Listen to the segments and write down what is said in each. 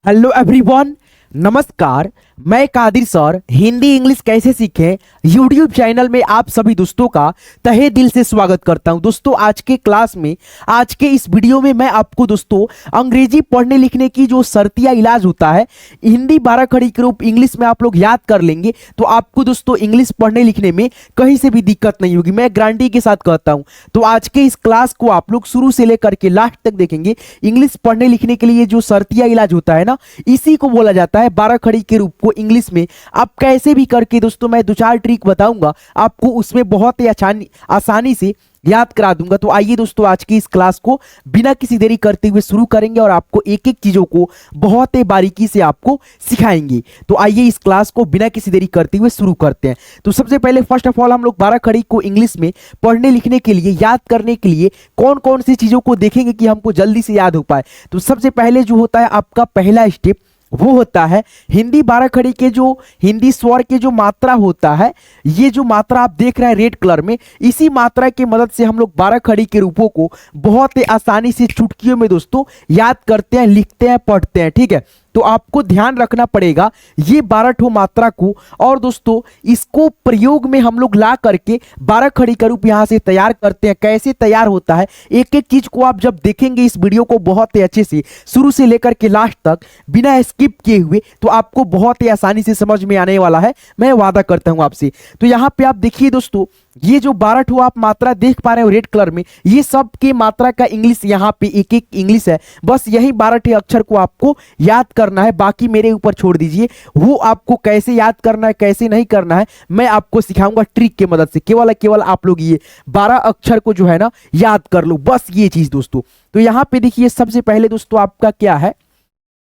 Hello everyone, नमस्कार। मैं Qadir sir Hindi English कैसे सीखें यूट्यूब चैनल में आप सभी दोस्तों का तहे दिल से स्वागत करता हूं। दोस्तों आज के क्लास में, आज के इस वीडियो में मैं आपको दोस्तों अंग्रेजी पढ़ने लिखने की जो शर्तिया इलाज होता है, हिंदी 12 खड़ी के रूप इंग्लिश में आप लोग याद कर लेंगे तो आपको दोस्तों इंग्लिश पढ़ने लिखने में कहीं से भी दिक्कत नहीं होगी, मैं गारंटी के साथ कहता हूं। तो आज के इस क्लास को आप लोग शुरू से लेकर के लास्ट तक देखेंगे। इंग्लिश पढ़ने लिखने के लिए जो शर्तिया इलाज होता है ना, इसी को बोला जाता है 12 खड़ी के रूप को इंग्लिश में आप कैसे भी करके दोस्तों मैं दो चार ट्रिक बताऊंगा आपको, उसमें बहुत ही आसानी से याद करा दूंगा। तो आइए दोस्तों आज की इस क्लास को बिना किसी देरी करते हुए शुरू करेंगे और आपको एक एक चीजों को बहुत ही बारीकी से आपको सिखाएंगे। तो आइए इस क्लास को बिना किसी देरी करते हुए शुरू करते हैं। तो सबसे पहले फर्स्ट ऑफ ऑल हम लोग 12 खड़ी को इंग्लिश में पढ़ने लिखने के लिए, याद करने के लिए कौन कौन सी चीजों को देखेंगे कि हमको जल्दी से याद हो पाए। तो सबसे पहले जो होता है आपका पहला स्टेप, वो होता है हिंदी 12 खड़ी के जो हिंदी स्वर के जो मात्रा होता है, ये जो मात्रा आप देख रहे हैं रेड कलर में, इसी मात्रा की मदद से हम लोग 12 खड़ी के रूपों को बहुत ही आसानी से चुटकियों में दोस्तों याद करते हैं, लिखते हैं, पढ़ते हैं। ठीक है, तो आपको ध्यान रखना पड़ेगा ये 12 ठो मात्रा को, और दोस्तों इसको प्रयोग में हम लोग ला करके 12 खड़ी का रूप यहां से तैयार करते हैं। कैसे तैयार होता है एक एक चीज को आप जब देखेंगे इस वीडियो को बहुत ही अच्छे से शुरू से लेकर के लास्ट तक बिना स्किप किए हुए, तो आपको बहुत ही आसानी से समझ में आने वाला है, मैं वादा करता हूं आपसे। तो यहां पे आप देखिए दोस्तों, ये जो 12 ठो आप मात्रा देख पा रहे हो रेड कलर में, ये सब के मात्रा का इंग्लिश यहाँ पे एक एक इंग्लिश है। बस यही 12 ठे अक्षर को आपको याद करना है, बाकी मेरे ऊपर छोड़ दीजिए। वो आपको कैसे याद करना है, कैसे नहीं करना है, मैं आपको सिखाऊंगा ट्रिक की मदद से। केवल आप लोग ये 12 अक्षर को जो है ना याद कर लो, बस ये चीज दोस्तों। तो यहाँ पे देखिए सबसे पहले दोस्तों आपका क्या है,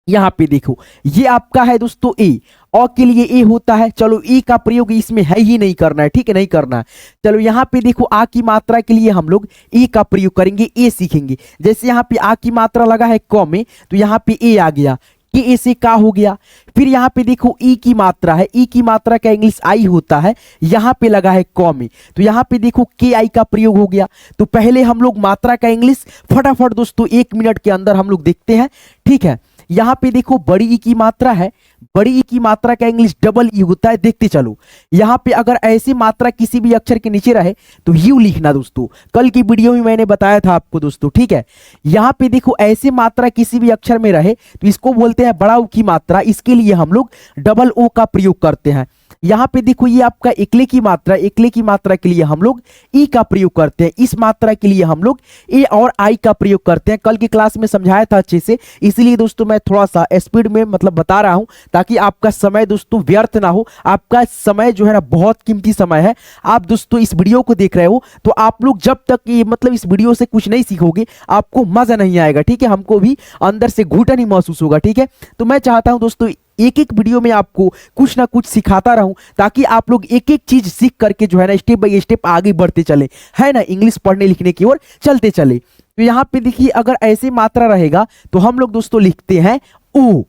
यहां पे देखो ये आपका है दोस्तों ए, और के लिए ए होता है। चलो ए का प्रयोग इसमें है ही नहीं करना है, ठीक है, नहीं करना है। चलो यहाँ पे देखो आ की मात्रा के लिए हम लोग ए का प्रयोग करेंगे, ए सीखेंगे। जैसे यहाँ पे आ की मात्रा लगा है क में, तो यहाँ पे ए आ गया, कि ए से का हो गया। फिर यहाँ पे देखो ई की मात्रा है, ई की मात्रा का इंग्लिश आई होता है, यहाँ पे लगा है क में, तो यहाँ पे देखो के आई का प्रयोग हो गया। तो पहले हम लोग मात्रा का इंग्लिश फटाफट दोस्तों 1 मिनट के अंदर हम लोग देखते हैं। ठीक है, यहाँ पे देखो बड़ी ई की मात्रा है, बड़ी ई की मात्रा का इंग्लिश डबल ई होता है। देखते चलो, यहाँ पे अगर ऐसी मात्रा किसी भी अक्षर के नीचे रहे तो यू लिखना दोस्तों, कल की वीडियो में मैंने बताया था आपको दोस्तों। ठीक है, यहाँ पे देखो ऐसी मात्रा किसी भी अक्षर में रहे तो इसको बोलते हैं बड़ा ऊ की मात्रा, इसके लिए हम लोग डबल ओ का प्रयोग करते हैं। यहाँ पे देखो ये आपका एकले की मात्रा, एकले की मात्रा के लिए हम लोग ई का प्रयोग करते हैं। इस मात्रा के लिए हम लोग ए और आई का प्रयोग करते हैं। कल की क्लास में समझाया था अच्छे से, इसलिए दोस्तों मैं थोड़ा सा स्पीड में मतलब बता रहा हूं ताकि आपका समय दोस्तों व्यर्थ ना हो। आपका समय जो है ना बहुत कीमती समय है। आप दोस्तों इस वीडियो को देख रहे हो तो आप लोग जब तक ये मतलब इस वीडियो से कुछ नहीं सीखोगे आपको मजा नहीं आएगा। ठीक है, हमको भी अंदर से घुटन ही महसूस होगा। ठीक है, तो मैं चाहता हूं दोस्तों एक एक वीडियो में आपको कुछ ना कुछ सिखाता रहूं ताकि आप लोग एक एक चीज सीख करके जो है ना स्टेप बाय स्टेप आगे बढ़ते चले, है ना, इंग्लिश पढ़ने लिखने की ओर चलते चले। तो यहाँ पे देखिए अगर ऐसे मात्रा रहेगा तो हम लोग दोस्तों लिखते हैं ओ।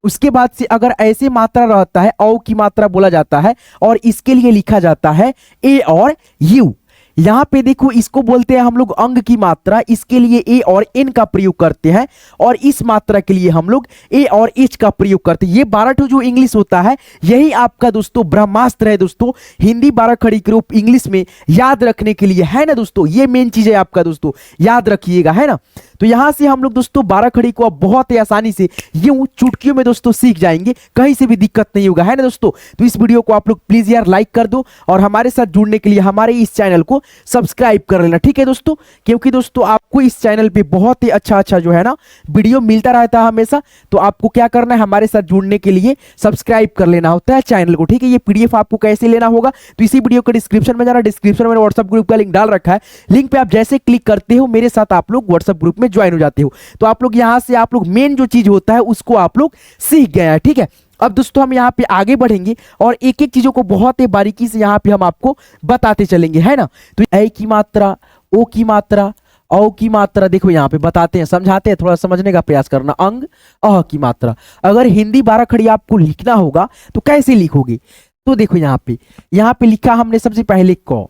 उसके बाद से अगर ऐसे मात्रा रहता है औ की मात्रा बोला जाता है, और इसके लिए लिखा जाता है ए और यू। यहां पे देखो इसको बोलते हैं हम लोग अंग की मात्रा, इसके लिए ए और एन का प्रयोग करते हैं, और इस मात्रा के लिए हम लोग ए और एच का प्रयोग करते हैं। ये 12 ठो जो इंग्लिश होता है यही आपका दोस्तों ब्रह्मास्त्र है दोस्तों हिंदी 12 खड़ी के रूप इंग्लिश में याद रखने के लिए, है ना दोस्तों। ये मेन चीज है आपका दोस्तों, याद रखिएगा, है ना। तो यहां से हम लोग दोस्तों 12 खड़ी को अब बहुत ही आसानी से यूं चुटकियों में दोस्तों सीख जाएंगे, कहीं से भी दिक्कत नहीं होगा, है ना दोस्तों। तो इस वीडियो को आप लोग प्लीज यार लाइक कर दो, और हमारे साथ जुड़ने के लिए हमारे इस चैनल को सब्सक्राइब कर लेना, ठीक है दोस्तों। क्योंकि दोस्तों आपको इस चैनल पे बहुत ही अच्छा जो है ना वीडियो मिलता रहता है हमेशा। तो आपको क्या करना है, हमारे साथ जुड़ने के लिए सब्सक्राइब कर लेना होता है चैनल को, ठीक है। ये पीडीएफ आपको कैसे लेना होगा तो इसी वीडियो के डिस्क्रिप्शन में जाना, डिस्क्रिप्शन में व्हाट्सएप ग्रुप का लिंक डाल रखा है। लिंक पे आप जैसे क्लिक करते हो मेरे साथ आप लोग व्हाट्सएप ग्रुप में ज्वाइन हो जाते हो। तो आप लोग यहां से आप लोग मेन जो चीज होता है उसको आप लोग सीख गए हैं, ठीक है। अब दोस्तों हम यहाँ पे आगे बढ़ेंगे और एक एक चीजों को बहुत ही बारीकी से यहाँ पे हम आपको बताते चलेंगे, है ना। तो ए की मात्रा, ओ की मात्रा, औ की मात्रा देखो यहाँ पे बताते हैं, समझाते हैं, थोड़ा समझने का प्रयास करना। अंग, अह की मात्रा अगर हिंदी 12 खड़ी आपको लिखना होगा तो कैसे लिखोगे, तो देखो यहाँ पे लिखा हमने सबसे पहले क,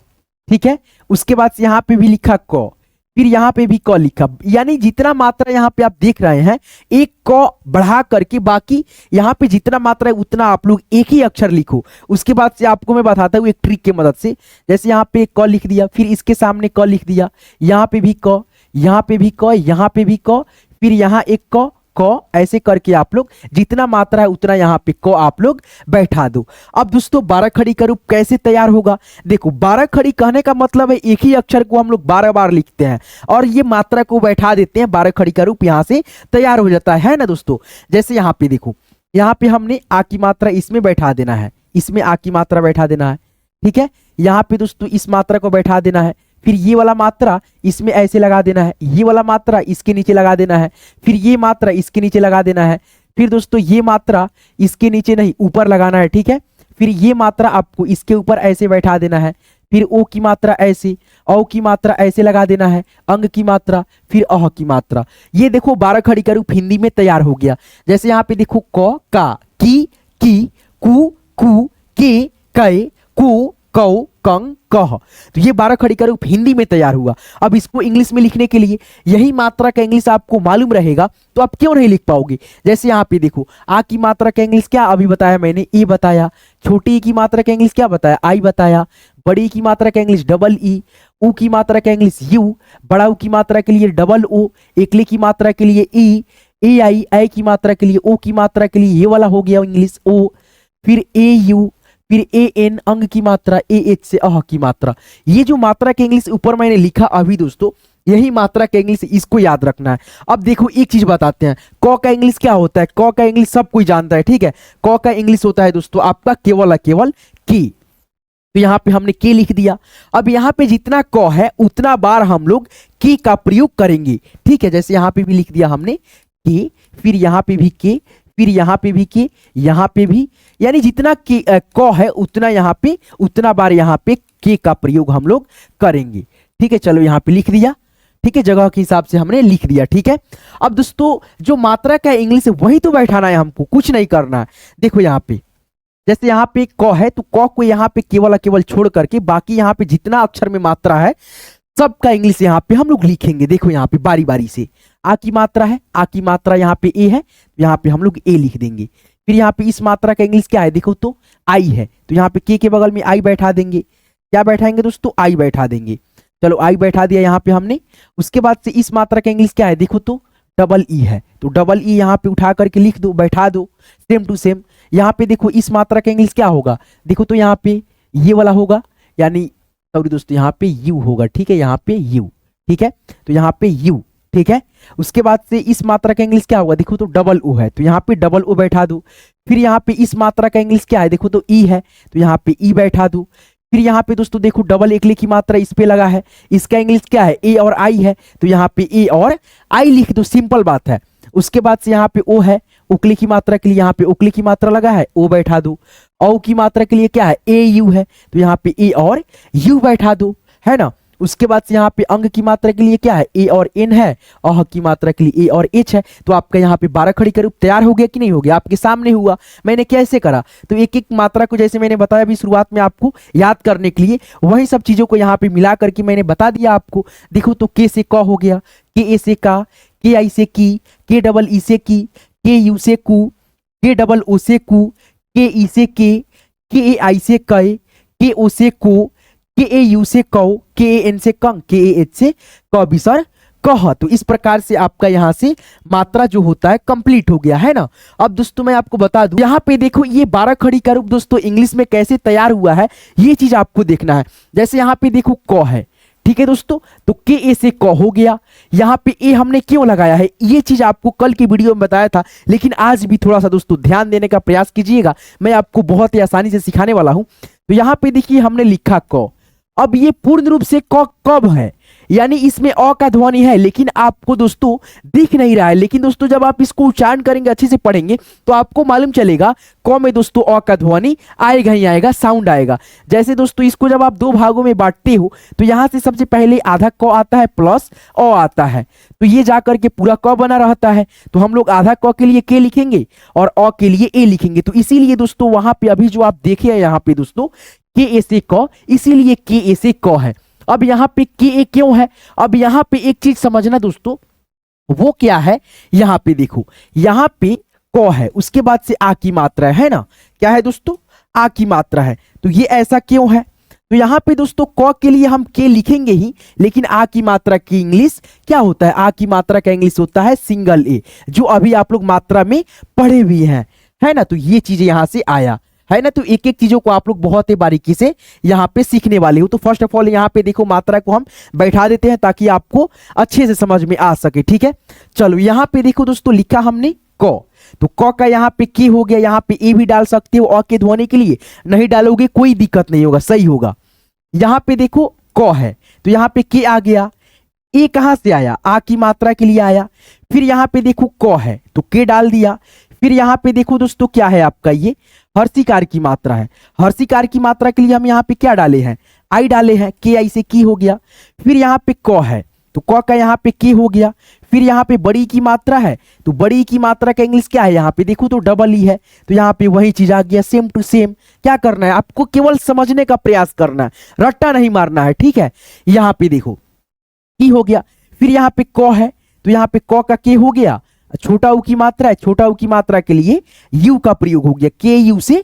ठीक है। उसके बाद यहाँ पे भी लिखा क, फिर यहाँ पे भी क लिखा, यानी जितना मात्रा यहाँ पे आप देख रहे हैं एक क बढ़ा करके बाकी यहाँ पे जितना मात्रा है उतना आप लोग एक ही अक्षर लिखो। उसके बाद से आपको मैं बताता हूँ एक ट्रिक की मदद से। जैसे यहाँ पे क लिख दिया, फिर इसके सामने क लिख दिया, यहाँ पे भी क, यहाँ पे भी क, यहाँ पे भी क, फिर यहाँ एक क, ऐसे करके आप लोग जितना मात्रा है उतना यहाँ पे को आप लोग बैठा दो। अब दोस्तों 12 खड़ी का रूप कैसे तैयार होगा? देखो 12 खड़ी कहने का मतलब है एक ही अक्षर को हम लोग 12 बार लिखते हैं और ये मात्रा को बैठा देते हैं, 12 खड़ी का रूप यहाँ से तैयार हो जाता है ना दोस्तों। जैसे यहाँ पे देखो, यहाँ पे हमने आ की मात्रा इसमें बैठा देना है, इसमें आ की मात्रा बैठा देना है, ठीक है। यहाँ पे दोस्तों इस मात्रा को बैठा देना है, फिर ये वाला मात्रा इसमें ऐसे लगा देना है, ये वाला मात्रा इसके नीचे लगा देना है, फिर ये मात्रा इसके नीचे लगा देना है, फिर दोस्तों ये मात्रा इसके नीचे नहीं ऊपर लगाना है, ठीक है। फिर ये मात्रा आपको इसके ऊपर ऐसे बैठा देना है, फिर ओ की मात्रा ऐसे, औ की मात्रा ऐसे लगा देना है, अंग की मात्रा, फिर अह की मात्रा। ये देखो 12 खड़ी का रूप हिंदी में तैयार हो गया। जैसे यहाँ पे देखो क, का, की, कु, के, कै, को, कौ, कंग, कह। तो ये 12 खड़ी का रूप हिंदी में तैयार हुआ। अब इसको इंग्लिश में लिखने के लिए यही मात्रा का इंग्लिश आपको मालूम रहेगा तो आप क्यों नहीं लिख पाओगे। जैसे यहाँ पे देखो आ की मात्रा का इंग्लिश क्या अभी बताया मैंने, ए बताया। छोटी ई की मात्रा का इंग्लिश क्या बताया, आई बताया। बड़ी की मात्रा का इंग्लिश डबल ई। ऊ की मात्रा का इंग्लिश यू। बड़ा ऊ की मात्रा के लिए डबल ओ। एकले की मात्रा के लिए ई। ए आई, आई की मात्रा के लिए, ओ की मात्रा के लिए ये वाला हो गया इंग्लिश ओ। फिर ए यू, फिर ए एन, अंग की मात्रा, ए एच से अह की मात्रा। ये जो मात्रा के इंग्लिश ऊपर मैंने लिखा अभी दोस्तों, यही मात्रा के इंग्लिश, इसको याद रखना है। अब देखो एक चीज बताते हैं, क का इंग्लिश क्या होता है। क का इंग्लिश सब कोई जानता है, ठीक है। क का इंग्लिश होता है दोस्तों आपका केवल केवल की। तो यहाँ पे हमने के लिख दिया। अब यहाँ पे जितना क है उतना बार हम लोग की का प्रयोग करेंगे, ठीक है। जैसे यहाँ पे भी लिख दिया हमने के, फिर यहाँ पे भी के, फिर यहाँ पे भी के, यहाँ पे भी, यानी जितना के क है उतना यहाँ पे उतना बार यहाँ पे के का प्रयोग हम लोग करेंगे, ठीक है। चलो यहाँ पे लिख दिया, ठीक है, जगह के हिसाब से हमने लिख दिया, ठीक है। अब दोस्तों जो मात्रा का इंग्लिश है वही तो बैठाना है हमको, कुछ नहीं करना है। देखो यहाँ पे जैसे यहाँ पे क है तो क को यहाँ पे केवल केवल छोड़ करके बाकी यहाँ पे जितना अक्षर में मात्रा है सबका इंग्लिश यहाँ पे हम लोग लिखेंगे। देखो यहाँ पे बारी बारी से आ की मात्रा है, आ की मात्रा यहाँ पे ए है, तो यहाँ पे हम लोग ए लिख देंगे। फिर यहाँ पे इस मात्रा का इंग्लिश क्या है, देखो तो आई है, तो यहाँ पे के बगल में आई बैठा देंगे। क्या बैठाएंगे दोस्तों, आई बैठा देंगे। चलो आई बैठा दिया यहाँ पे हमने। उसके बाद से इस मात्रा का इंग्लिश क्या है, देखो तो डबल ई है, तो डबल ई यहाँ पे उठा करके लिख दो, बैठा दो सेम टू सेम। यहाँ पे देखो इस मात्रा का इंग्लिश क्या होगा, देखो तो यहाँ पे ये वाला होगा, यानी सॉरी दोस्तों यहाँ पे यू होगा, ठीक है, यहाँ पे यू, ठीक है, तो यहाँ पे यू, ठीक है। उसके बाद से इस मात्रा का इंग्लिश क्या होगा, देखो तो डबल ओ है, तो यहाँ पे डबल ओ बैठा दो। फिर यहाँ पे इस मात्रा का इंग्लिश क्या है, देखो तो ई है, तो यहाँ पे ई बैठा दो। फिर यहाँ पे दोस्तों देखो डबल एकले की मात्रा इस पे लगा है, इसका इंग्लिश क्या है, ए और आई है, तो यहाँ पे ए और आई लिख दो, सिंपल बात है। उसके बाद से यहाँ पे ओ है, उकली की मात्रा के लिए यहाँ पे उकली की मात्रा लगा है, ओ बैठा दो। औ की मात्रा के लिए क्या है, ए यू है, तो यहाँ पे ए और यू बैठा दो, है ना। उसके बाद से यहाँ पे अंग की मात्रा के लिए क्या है, ए और एन है, अह की मात्रा के लिए ए और एच है। तो आपका यहाँ पे 12 खड़ी का रूप तैयार हो गया कि नहीं हो गया, आपके सामने हुआ। मैंने कैसे करा, तो एक एक मात्रा को जैसे मैंने बताया अभी शुरुआत में आपको याद करने के लिए, वही सब चीजों को यहाँ पे मिला करके मैंने बता दिया आपको। देखो तो के से क हो गया, के ए से का, के आई से की, के डबल ई से की, के यू से कु, के डबल ओ से कु, के ई से के ए आई से कै, के ओ से को, के ए यू से कौ, के ए एन से कंग, के ए एच से क विसर्ग कह। तो इस प्रकार से आपका यहाँ से मात्रा जो होता है कंप्लीट हो गया, है ना। अब दोस्तों मैं आपको बता दूं, यहाँ पे देखो ये 12 खड़ी का रूप दोस्तों इंग्लिश में कैसे तैयार हुआ है, ये चीज आपको देखना है। जैसे यहाँ पे देखो क है, ठीक है दोस्तों, तो के ए से क हो गया। यहाँ पे ए हमने क्यों लगाया है, ये चीज आपको कल की वीडियो में बताया था, लेकिन आज भी थोड़ा सा दोस्तों ध्यान देने का प्रयास कीजिएगा, मैं आपको बहुत ही आसानी से सिखाने वाला हूं। तो यहाँ पे देखिए हमने लिखा क, अब ये पूर्ण रूप से क कब है, यानी इसमें अ का ध्वनि है लेकिन आपको दोस्तों दिख नहीं रहा है। लेकिन दोस्तों जब आप इसको उच्चारण करेंगे, अच्छे से पढ़ेंगे, तो आपको मालूम चलेगा क में दोस्तों अ का ध्वनि आएगा ही आएगा, साउंड आएगा। जैसे दोस्तों इसको जब आप दो भागों में बांटते हो तो यहां से सबसे पहले आधा क आता है प्लस अ आता है, तो ये जाकर के पूरा क बना रहता है। तो हम लोग आधा क के लिए के लिखेंगे और अ के लिए ए लिखेंगे। तो इसीलिए दोस्तों वहां पे अभी जो आप देखे हैं यहाँ पे दोस्तों के ए से क, इसीलिए के ए से क है। अब यहाँ पे के ए क्यों है? अब यहाँ पे एक चीज समझना दोस्तों, वो क्या है, यहाँ पे देखो, यहाँ पे क है, उसके बाद से आ की मात्रा है ना, क्या है दोस्तों, आ की मात्रा है। तो ये ऐसा क्यों है? तो यहाँ पे दोस्तों क के लिए हम के लिखेंगे ही, लेकिन आ की मात्रा की इंग्लिश क्या होता है? आ की मात्रा का इंग्लिश होता है सिंगल ए, जो अभी आप लोग मात्रा में पढ़े भी हैं, है ना। तो ये चीजें यहाँ से आया, है ना। तो एक एक चीजों को आप लोग बहुत ही बारीकी से यहाँ पे सीखने वाले हो। तो फर्स्ट ऑफ ऑल यहाँ पे देखो मात्रा को हम बैठा देते हैं ताकि आपको अच्छे से समझ में आ सके, ठीक है। चलो यहाँ पे देखो दोस्तों, लिखा हमने क, तो क का यहाँ पे के हो गया, यहाँ पे ए भी डाल सकते हो अ के ध्वनि के लिए, नहीं डालोगे कोई दिक्कत नहीं होगा, सही होगा। यहाँ पे देखो क है, तो यहाँ पे के आ गया, ए कहां से आया? आ की मात्रा के लिए आया। फिर यहाँ पे देखो क है, तो के डाल दिया। फिर यहाँ पे देखो दोस्तों क्या है आपका, ये हर्षिकार की मात्रा है, हर्षिकार की मात्रा के लिए हम यहाँ पे क्या डाले हैं? आई डाले हैं, के आई से की हो गया। फिर यहाँ पे क है, तो क का यहाँ पे के हो गया। फिर यहाँ पे बड़ी की मात्रा है, तो बड़ी की मात्रा का इंग्लिश क्या है? यहाँ पे देखो तो डबल ई है, तो यहाँ पे वही चीज आ गया, सेम टू सेम। क्या करना है आपको? केवल समझने का प्रयास करना है, रट्टा नहीं मारना है, ठीक है। यहाँ पे देखो की हो गया। फिर यहाँ पे क है, तो यहाँ पे क का के हो गया, छोटा ऊ की मात्रा है, छोटा ऊ की मात्रा के लिए यू का प्रयोग हो गया, के यू से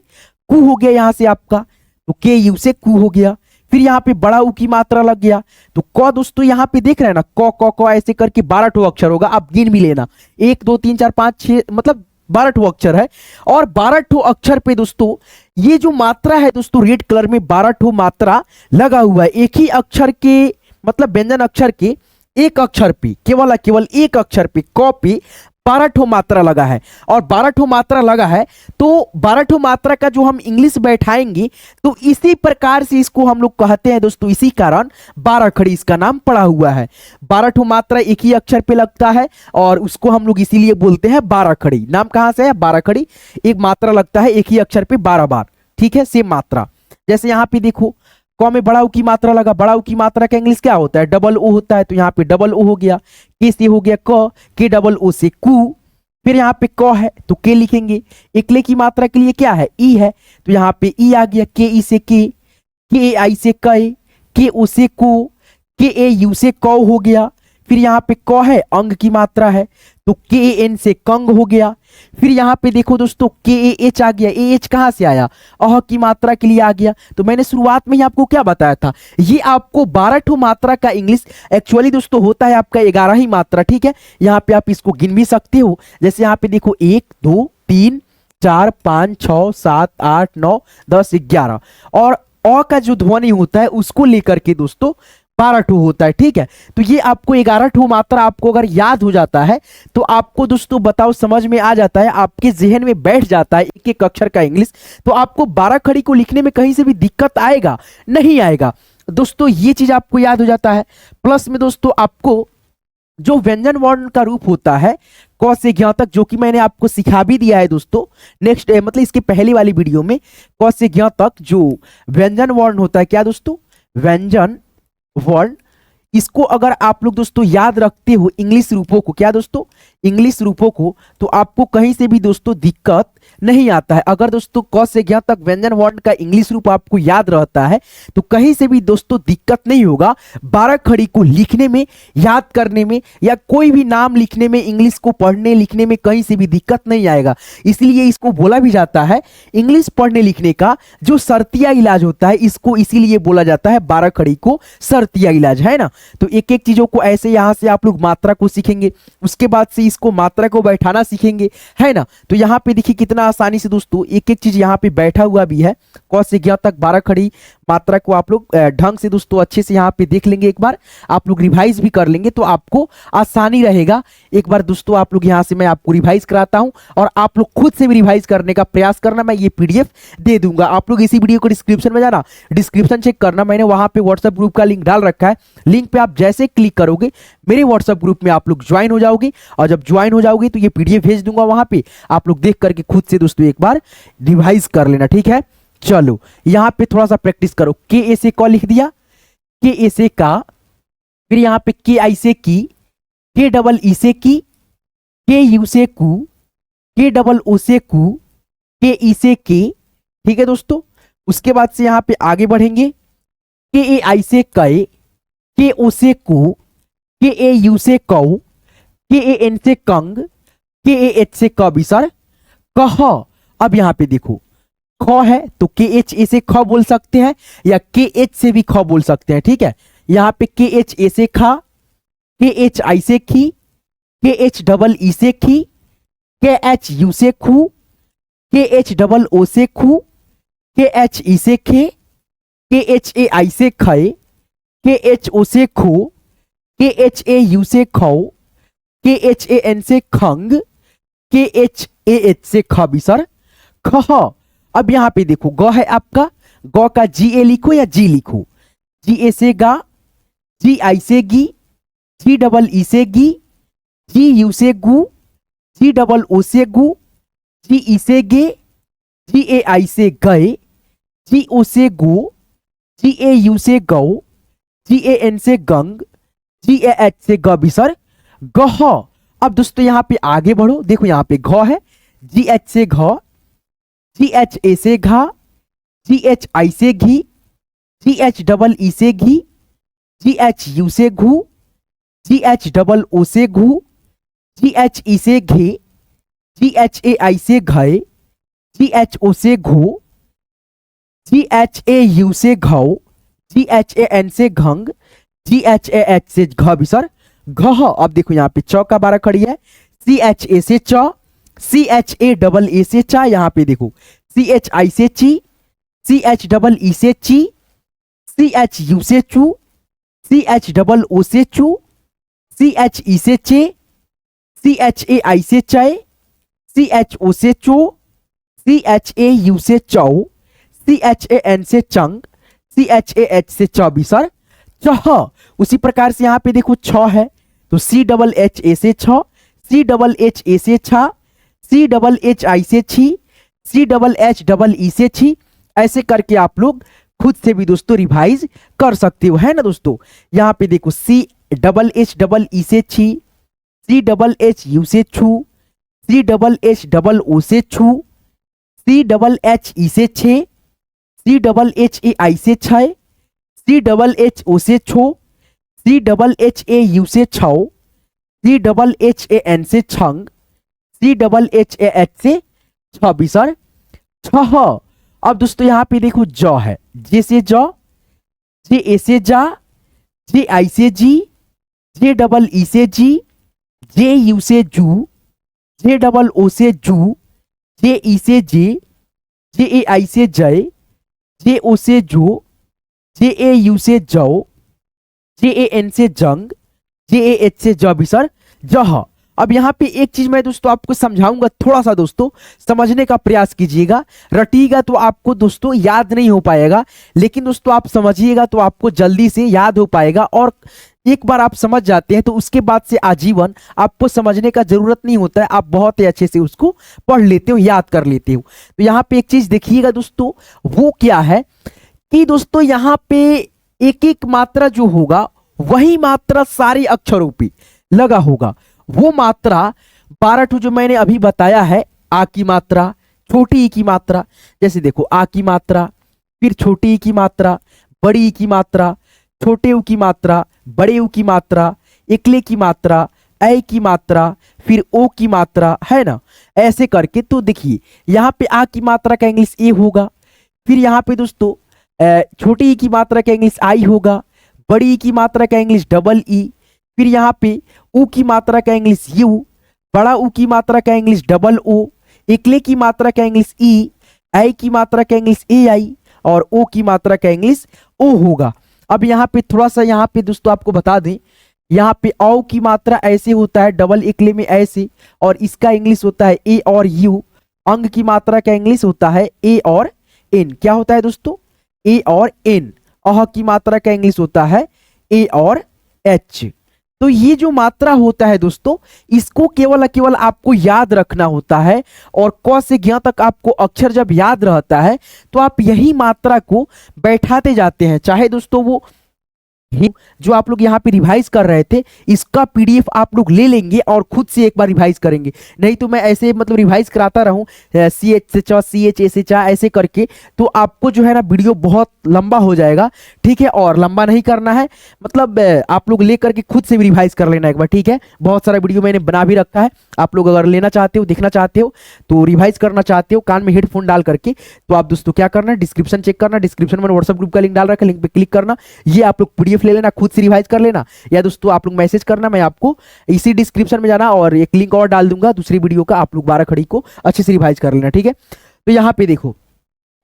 कु हो गया यहाँ से आपका, तो के यू से कु हो गया। फिर यहाँ पे बड़ा ऊ की मात्रा लग गया, तो क दोस्तों यहाँ पे देख रहे हैं ना, क क क ऐसे करके 12 ठो अक्षर होगा, आप गिन भी लेना, 1 2 3 4 5 6, मतलब 12 ठो अक्षर है। और 12 ठो अक्षर पे दोस्तों ये जो मात्रा है दोस्तों, रेड कलर में 12 ठो मात्रा लगा हुआ है, एक ही अक्षर के, मतलब व्यंजन अक्षर के एक अक्षर पे, केवल केवल एक अक्षर पे, क पे 12 ठो मात्रा लगा है। और 12 ठो मात्रा लगा है, तो 12 ठो मात्रा का जो हम इंग्लिश बैठाएंगे, तो इसी प्रकार से इसको हम लोग कहते हैं दोस्तों, इसी कारण 12 खड़ी इसका नाम पड़ा हुआ है। 12 ठो मात्रा एक ही अक्षर पे लगता है और उसको हम लोग इसीलिए बोलते हैं 12 खड़ी। नाम कहां से है? 12 खड़ी, एक मात्रा लगता है एक ही अक्षर पे 12 बार, ठीक है, सेम मात्रा। जैसे यहाँ पे देखो क में बड़ा ऊ की मात्रा लगा, बड़ा ऊ की मात्रा का इंग्लिश क्या होता है? डबल ओ होता है, तो यहाँ पे डबल ओ हो गया, के से हो गया क, के डबल ओ से कु। फिर यहाँ पे क है, तो के लिखेंगे। एकले की मात्रा के लिए क्या है? ई है, तो यहाँ पे ई आ गया, के ई से के आई से कै, के ओ से को, के ए यू से कौ हो गया। फिर यहाँ पे क है, अंग की मात्रा है, तो के एन से कंग हो गया। फिर यहाँ पे देखो दोस्तों के एच आ गया, ए एच कहां से आया? अह की मात्रा के लिए आ गया। तो मैंने शुरुआत में ही आपको क्या बताया था, ये आपको 12 ठो मात्रा का इंग्लिश एक्चुअली दोस्तों होता है आपका 11 ही मात्रा, ठीक है। यहाँ पे आप इसको गिन भी सकते हो, जैसे यहाँ पे देखो 1 2 3 4 5 6 7 8 9 10 11, और अ का जो ध्वनि होता है उसको लेकर के दोस्तों 12 ठो होता है, ठीक है। तो ये आपको 11 ठो मात्रा आपको अगर याद हो जाता है तो आपको दोस्तों बताओ समझ में आ जाता है, आपके जहन में बैठ जाता है एक एक अक्षर का इंग्लिश, तो आपको 12 खड़ी को लिखने में कहीं से भी दिक्कत आएगा नहीं आएगा दोस्तों, ये चीज आपको याद हो जाता है। प्लस में दोस्तों आपको जो व्यंजन वर्ण का रूप होता है क से ज्ञ तक, जो कि मैंने आपको सिखा भी दिया है दोस्तों नेक्स्ट, मतलब इसके पहली वाली वीडियो में, क से ज्ञ तक जो व्यंजन वर्ण होता है, क्या दोस्तों? व्यंजन वर्ण। इसको अगर आप लोग दोस्तों याद रखते हो इंग्लिश रूपों को, क्या दोस्तों? इंग्लिश रूपों को, तो आपको कहीं से भी दोस्तों दिक्कत नहीं आता है। अगर दोस्तों क से ज्ञ तक व्यंजन वर्ण का इंग्लिश रूप आपको याद रहता है तो कहीं से भी दोस्तों दिक्कत नहीं होगा 12 खड़ी को लिखने में, याद करने में, या कोई भी नाम लिखने में, इंग्लिश को पढ़ने लिखने में कहीं से भी दिक्कत नहीं आएगा। इसलिए इसको बोला भी जाता है इंग्लिश पढ़ने लिखने का जो शर्तिया इलाज होता है, इसको इसीलिए बोला जाता है 12 खड़ी को शर्तिया इलाज, है ना। तो एक एक चीजों को ऐसे यहां से आप लोग मात्रा को सीखेंगे, उसके बाद से इसको मात्रा को बैठाना सीखेंगे, है ना। तो यहाँ पे देखिए कितना आसानी से दोस्तों एक एक चीज यहाँ पे बैठा हुआ भी है। क से ज्ञ तक 12 खड़ी मात्रा को आप लोग ढंग से दोस्तों अच्छे से यहाँ पे देख लेंगे, एक बार आप लोग रिवाइज भी कर लेंगे तो आपको आसानी रहेगा। एक बार दोस्तों आप लोग यहाँ से मैं आपको रिवाइज कराता हूँ और आप लोग खुद से भी रिवाइज करने का प्रयास करना। मैं ये पीडीएफ दे दूंगा, आप लोग इसी वीडियो को डिस्क्रिप्शन में जाना, डिस्क्रिप्शन चेक करना, मैंने वहां पे व्हाट्सएप ग्रुप का लिंक डाल रखा है। लिंक पे आप जैसे क्लिक करोगे मेरे व्हाट्सएप ग्रुप में आप लोग ज्वाइन हो जाओगे, और जब ज्वाइन हो जाओगे तो ये पीडीएफ भेज दूंगा, वहां पे आप लोग देख करके खुद से दोस्तों एक बार रिवाइज कर लेना, ठीक है। चलो यहाँ पे थोड़ा सा प्रैक्टिस करो। के ए से क लिख दिया, के ए से का, फिर यहाँ पे के आई से की, के डबल ई से की, के यू से कु, के डबल ओ से कु, के ई से के, ठीक है दोस्तों। उसके बाद से यहाँ पे आगे बढ़ेंगे, के ए आई से कै, के ओ से कु, के ए यू से कौ, के ए एन से कंग, के ए एच से कवि सर कह। अब यहाँ पे देखो ख है तो के एच ए से ख बोल सकते हैं या के एच से भी ख बोल सकते हैं, ठीक है। यहाँ पे के एच ए से खा, के एच आई से खी, के एच डबल ई से खी, के एच यू से खू, के एच डबल ओ से खू, के एच ई से खे, के एच ए आई से खे, के एच ओ से खो, के एच ए यू से खौ, के एच ए एन से खंग, के एच ए एच से खबी सर खह। अब यहां पे देखो ग है आपका, ग का जी ए लिखो या जी लिखो, जी ए से गा, जी आई से गी, जी डबल ई से गी, जी यू से गु, जी डबल ओ से गु, जी ई से गे, जी ए आई से गए, जी ओ से गो, जी ए यू से गौ, जी ए एन से गंग, जी ए एच से गबी सर गह। अब दोस्तों यहां पे आगे बढ़ो, देखो यहां पे घ है, जी एच से घ, जी एच ए से घा, जी एच आई से घी, जी एच डबल ई से घी, जी एच यू से घू, जी एच डबल ओ से घू, जी एच ई से घे, जी एच ए आई से घे, जी एच ओ से घो, जी एच ए यू से घौ, जी एच ए एन से घंग, जी एच ए एच से घ भी सर घ। अब देखो यहाँ पे च का बारह खड़ी है, सी एच ए से च, C H A double A से चा, यहाँ पे देखो सी एच आई से ची, सी एच डबल ई से ची, सी एच यू से चू, सी एच डबल ओ से चू, सी एच ई से चे, सी एच ए आई से चय, सी एच ओ से चो, सी एच ए यू से चौ, सी एच ए एन से चंग, सी एच ए एच से चौबी सर चह। उसी प्रकार से यहाँ पे देखो छ है तो सी डबल एच ए से छ, सी डबल एच ए से छा, सी डबल एच आई से छी, C double H double E से छी। ऐसे करके आप लोग खुद से भी दोस्तों रिवाइज कर सकते हो, है ना दोस्तों। यहाँ पे देखो C double H double E से छी, सी डबल एच यू से छू, C double H double O से छू, सी डबल एच ई से छे, सी डबल एच ए आई से छय, सी डबल एच ओ से छो, C double H A U से छौ, C double H A N से छंग, C double H A H से छबी सर छह। अब दोस्तों यहाँ पे देखो ज है, जे से ज, जे ए से जा, जे आई से जी, जे डबल ई से जी, जे यू से जू, जे डबल ओ से जू, जे ई से जे, जे ए आई से जय, जे ओ से जो, जे ए यू से जौ, जे ए एन से जंग, जे ए एच से जब सर जह। अब यहाँ पे एक चीज मैं दोस्तों आपको समझाऊंगा, थोड़ा सा दोस्तों समझने का प्रयास कीजिएगा। रटिएगा तो आपको दोस्तों याद नहीं हो पाएगा, लेकिन दोस्तों आप समझिएगा तो आपको जल्दी से याद हो पाएगा। और एक बार आप समझ जाते हैं तो उसके बाद से आजीवन आपको समझने का जरूरत नहीं होता है, आप बहुत ही अच्छे से उसको पढ़ लेते हो, याद कर लेते हो। तो यहाँ पे एक चीज देखिएगा दोस्तों, वो क्या है कि दोस्तों यहाँ पे एक एक मात्रा जो होगा वही मात्रा सारे अक्षरों पे लगा होगा। वो मात्रा 12 ठो जो मैंने अभी बताया है, आ की मात्रा, छोटी ई की मात्रा, जैसे देखो आ की मात्रा, फिर छोटी ई की मात्रा, बड़ी ई की मात्रा, छोटे ऊ की मात्रा, बड़े ऊ की मात्रा, इकले की मात्रा, ऐ की मात्रा, फिर ओ की मात्रा, है ना। ऐसे करके तो देखिए यहाँ पे आ की मात्रा का इंग्लिश ए होगा, फिर यहाँ पे दोस्तों छोटी ई की मात्रा का इंग्लिश आई होगा, बड़ी ई की मात्रा का इंग्लिश डबल ई, फिर यहाँ पे ऊ की मात्रा का इंग्लिश यू, बड़ा ऊ की मात्रा का इंग्लिश डबल ओ, इकले की मात्रा का इंग्लिश ई, आई की मात्रा का इंग्लिश ए आई, और ओ की मात्रा का इंग्लिश ओ होगा। अब यहाँ पे थोड़ा सा यहाँ पे दोस्तों आपको बता दें, यहाँ पे औ की मात्रा ऐसे होता है डबल इकले में ऐसे, और इसका इंग्लिश होता है ए और यू। अंग की मात्रा का इंग्लिश होता है ए और एन, क्या होता है दोस्तों, ए और एन। अह की मात्रा का इंग्लिश होता है ए और एच। तो ये जो मात्रा होता है दोस्तों, इसको केवल आपको याद रखना होता है, और क से ज्ञ तक आपको अक्षर जब याद रहता है तो आप यही मात्रा को बैठाते जाते हैं, चाहे दोस्तों वो जो आप लोग यहाँ पे रिवाइज कर रहे थे इसका पीडीएफ आप लोग ले लेंगे और खुद से एक बार रिवाइज करेंगे। नहीं तो मैं ऐसे मतलब रिवाइज कराता रहूं CH ऐसे करके, तो आपको जो है ना वीडियो बहुत लंबा हो जाएगा, ठीक है। और लंबा नहीं करना है, मतलब आप लोग ले करके खुद से भी रिवाइज कर लेना एक बार, ठीक है। बहुत सारा वीडियो मैंने बना भी रखा है, आप लोग अगर लेना चाहते हो, देखना चाहते हो, तो रिवाइज करना चाहते हो कान में हेडफोन डाल करके, तो आप दोस्तों क्या करना है, डिस्क्रिप्शन चेक करना, डिस्क्रिप्शन में व्हाट्सएप ग्रुप का लिंक डाल रखा है, लिंक पे क्लिक करना, ये आप लोग पीडीएफ ले लेना, खुद से रिवाइज कर लेना। या दोस्तों आप लोग मैसेज करना, मैं आपको इसी डिस्क्रिप्शन में जाना और एक लिंक और डाल दूंगा दूसरी वीडियो का, आप लोग 12 खड़ी को अच्छे से रिवाइज कर लेना, ठीक है। तो यहाँ पे देखो,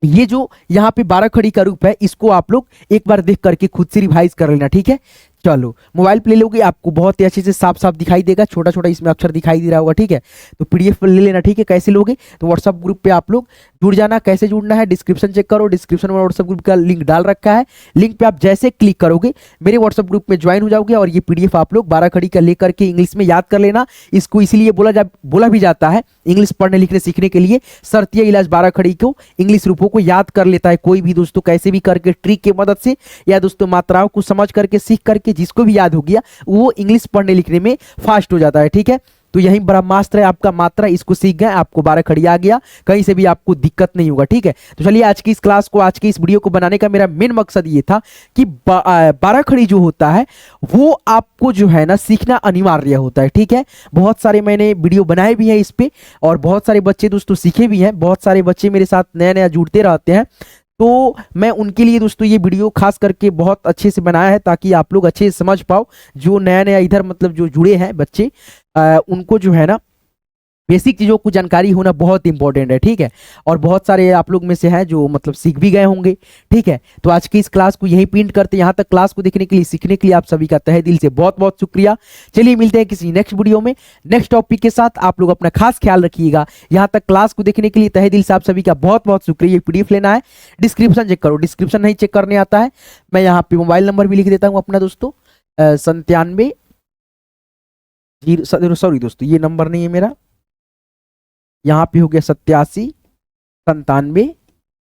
ये जो यहाँ पे 12 खड़ी का रूप है, इसको आप लोग एक बार देख करके खुद से रिवाइज कर लेना, ठीक है। चलो मोबाइल पे ले लोगे, आपको बहुत ही अच्छे से साफ साफ दिखाई देगा, छोटा छोटा इसमें अक्षर दिखाई दे रहा होगा, ठीक है। तो पीडीएफ ले लेना, ठीक है। कैसे लोगे, तो व्हाट्सएप ग्रुप पे आप लोग जुड़ जाना। कैसे जुड़ना है, डिस्क्रिप्शन चेक करो, डिस्क्रिप्शन में व्हाट्सएप ग्रुप का लिंक डाल रखा है, लिंक पे आप जैसे क्लिक करोगे मेरे व्हाट्सएप ग्रुप में ज्वाइन हो जाओगे और ये पीडीएफ आप लोग 12 खड़ी का लेकर के इंग्लिश में याद कर लेना। इसको इसीलिए बोला भी जाता है, इंग्लिश पढ़ने लिखने सीखने के लिए शर्तिया इलाज 12 खड़ी को इंग्लिश रूपों को याद कर लेता है कोई भी दोस्तों, कैसे भी करके ट्रिक की मदद से, या दोस्तों मात्राओं को समझ करके सीख करके जिसको भी याद हो गया वो इंग्लिश पढ़ने लिखने में फास्ट हो जाता है, ठीक है। तो यही ब्रह्मास्त्र है आपका मात्रा, इसको सीख गए, आपको 12 खड़ी आ गया, कहीं से भी आपको दिक्कत नहीं होगा, ठीक है। तो चलिए आज की इस क्लास को, आज की इस वीडियो को बनाने का मेरा मेन मकसद ये था कि 12 खड़ी जो होता है वो आपको जो है ना सीखना अनिवार्य होता है, ठीक है। बहुत सारे मैंने वीडियो बनाए भी हैं इस पे और बहुत सारे बच्चे दोस्तों सीखे भी हैं, बहुत सारे बच्चे मेरे साथ नया नया जुड़ते रहते हैं, तो मैं उनके लिए दोस्तों ये वीडियो खास करके बहुत अच्छे से बनाया है ताकि आप लोग अच्छे से समझ पाओ। जो नया नया इधर मतलब जो जुड़े हैं बच्चे, उनको जो है ना बेसिक चीज़ों को जानकारी होना बहुत इंपॉर्टेंट है, ठीक है। और बहुत सारे आप लोग में से हैं जो मतलब सीख भी गए होंगे, ठीक है। तो आज की इस क्लास को यहीं पिंट करते, यहाँ तक क्लास को देखने के लिए, सीखने के लिए आप सभी का तहे दिल से बहुत बहुत शुक्रिया। चलिए मिलते हैं किसी नेक्स्ट वीडियो में नेक्स्ट टॉपिक के साथ। आप लोग अपना खास ख्याल रखिएगा। यहाँ तक क्लास को देखने के लिए तहे दिल से आप सभी का बहुत बहुत शुक्रिया। पीडीएफ लेना है, डिस्क्रिप्शन चेक करो, डिस्क्रिप्शन नहीं चेक करने आता है, मैं यहाँ पे मोबाइल नंबर भी लिख देता हूँ अपना दोस्तों, 97 सॉरी दोस्तों ये नंबर नहीं है मेरा, यहाँ पे हो गया 87 97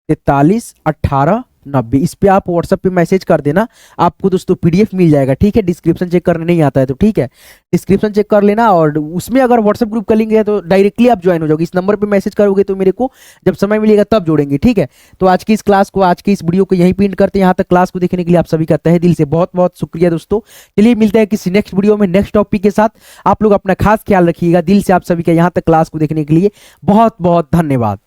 43 18 90। इस पे आप व्हाट्सएप पे मैसेज कर देना, आपको दोस्तों पीडीएफ मिल जाएगा, ठीक है। डिस्क्रिप्शन चेक करने नहीं आता है तो ठीक है, डिस्क्रिप्शन चेक कर लेना और उसमें अगर व्हाट्सएप ग्रुप का लिंक है तो डायरेक्टली आप ज्वाइन हो जाओगे। इस नंबर पे मैसेज करोगे तो मेरे को जब समय मिलेगा तब जोड़ेंगे, ठीक है। तो आज की इस क्लास को, आज की इस वीडियो को यहीं पिन करते हैं। यहाँ तक क्लास को देखने के लिए आप सभी का तहे दिल से बहुत बहुत शुक्रिया दोस्तों। चलिए मिलते हैं किसी नेक्स्ट वीडियो में नेक्स्ट टॉपिक के साथ। आप लोग अपना खास ख्याल रखिएगा। दिल से आप सभी का यहाँ तक क्लास को देखने के लिए बहुत बहुत धन्यवाद।